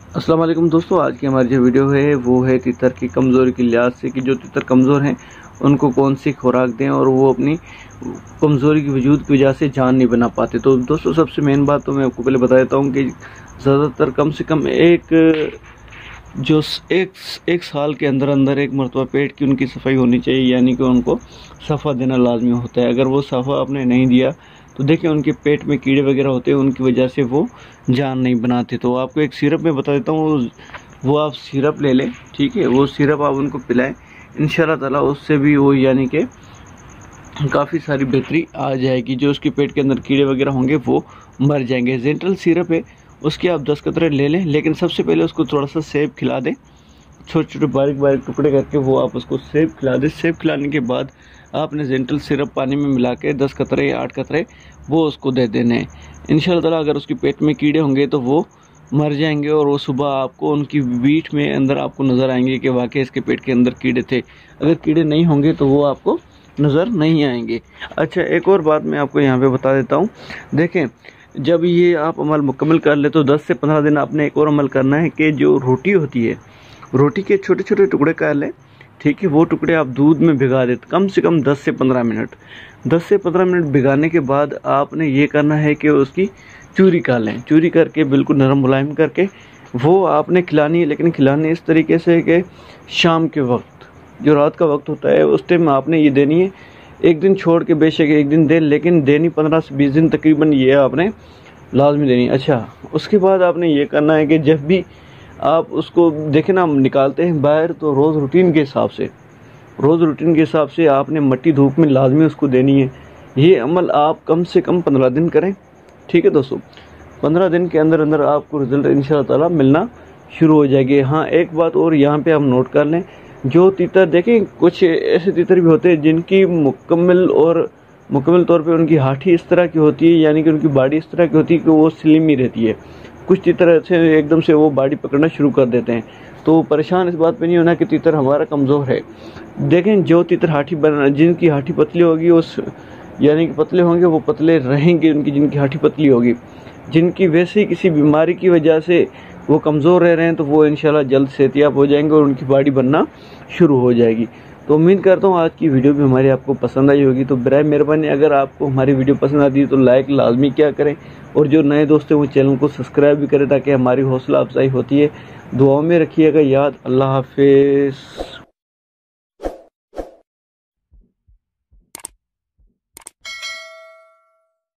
अस्सलाम वालेकुम दोस्तों, आज की हमारी जो वीडियो है वो है तीतर की कमज़ोरी के लिहाज से कि जो तीतर कमज़ोर हैं उनको कौन सी खुराक दें और वो अपनी कमज़ोरी की वजूद की वजह से जान नहीं बना पाते। तो दोस्तों, सबसे मेन बात तो मैं आपको पहले बता देता हूँ कि ज़्यादातर कम से कम एक साल के अंदर अंदर एक मरतबा पेट की उनकी सफाई होनी चाहिए, यानी कि उनको सफ़ा देना लाजमी होता है। अगर वो सफ़ा आपने नहीं दिया तो देखिए उनके पेट में कीड़े वगैरह होते हैं, उनकी वजह से वो जान नहीं बनाते। तो आपको एक सिरप में बता देता हूँ, वो आप सिरप ले लें, ठीक है। वो सिरप आप उनको पिलाएं, इंशाल्लाह ताला उससे भी वो यानी कि काफ़ी सारी बेहतरी आ जाएगी। जो उसके पेट के अंदर कीड़े वगैरह होंगे वो मर जाएंगे। जेंटल सिरप है, उसके आप 10 कतरे ले लें, लेकिन सबसे पहले उसको थोड़ा सा सेब खिला दें, छोटे छोटे बारीक बारीक टुकड़े करके वो आप उसको सेब खिला दें। सेब खिलाने के बाद आपने जेंटल सिरप पानी में मिला के 10 कतरे या 8 कतरे वो उसको दे देने हैं। इंशाल्लाह ताला अगर उसके पेट में कीड़े होंगे तो वो मर जाएंगे और वो सुबह आपको उनकी बीट में अंदर आपको नज़र आएंगे कि वाकई इसके पेट के अंदर कीड़े थे। अगर कीड़े नहीं होंगे तो वो आपको नज़र नहीं आएंगे। अच्छा, एक और बात मैं आपको यहाँ पे बता देता हूँ। देखें, जब ये आप अमल मुकम्मल कर ले तो 10 से 15 दिन आपने एक और अमल करना है कि जो रोटी होती है, रोटी के छोटे छोटे टुकड़े कर लें, ठीक है। वो टुकड़े आप दूध में भिगा दें कम से कम 10 से 15 मिनट। 10 से 15 मिनट भिगाने के बाद आपने ये करना है कि उसकी चूरी कर लें। चूरी करके बिल्कुल नरम मुलायम करके वो आपने खिलानी है, लेकिन खिलानी इस तरीके से कि शाम के वक्त, जो रात का वक्त होता है, उस टाइम आपने ये देनी है। एक दिन छोड़ के बेशक एक दिन दें, लेकिन देनी 15 से 20 दिन तकरीबन ये आपने लाजमी देनी। अच्छा, उसके बाद आपने ये करना है कि जब भी आप उसको देखें ना, हम निकालते हैं बाहर, तो रोज़ रूटीन के हिसाब से आपने मट्टी धूप में लाजमी उसको देनी है। ये अमल आप कम से कम 15 दिन करें, ठीक है दोस्तों। 15 दिन के अंदर अंदर आपको रिज़ल्ट इंशाअल्लाह ताला मिलना शुरू हो जाएगी। हाँ, एक बात और यहाँ पे हम नोट कर लें, जो तीतर देखें, कुछ ऐसे तीतर भी होते हैं जिनकी मुकम्मल तौर पे उनकी हाथी इस तरह की होती है, यानी कि उनकी बॉडी इस तरह की होती है कि वो स्लिम ही रहती है। कुछ तीतर ऐसे एकदम से वो बॉडी पकड़ना शुरू कर देते हैं। तो परेशान इस बात पे नहीं होना कि तीतर हमारा कमज़ोर है। देखें, जो तीतर जिनकी हाथी पतली होगी, उस यानी कि पतले होंगे, वो पतले रहेंगे, जिनकी हाथी पतली होगी। जिनकी वैसे ही किसी बीमारी की वजह से वो कमज़ोर रह रहे हैं, तो वो इंशाल्लाह जल्द सेहतियाब हो जाएंगे और उनकी बॉडी बनना शुरू हो जाएगी। तो उम्मीद करता हूँ आज की वीडियो भी हमारी आपको पसंद आई होगी। तो बराए मेहरबानी अगर आपको हमारी वीडियो पसंद आती है तो लाइक लाजमी क्या करें, और जो नए दोस्त हैं वो चैनल को सब्सक्राइब भी करें ताकि हमारी हौसला अफजाई होती है। दुआओं में रखिएगा याद। अल्लाह हाफिज़।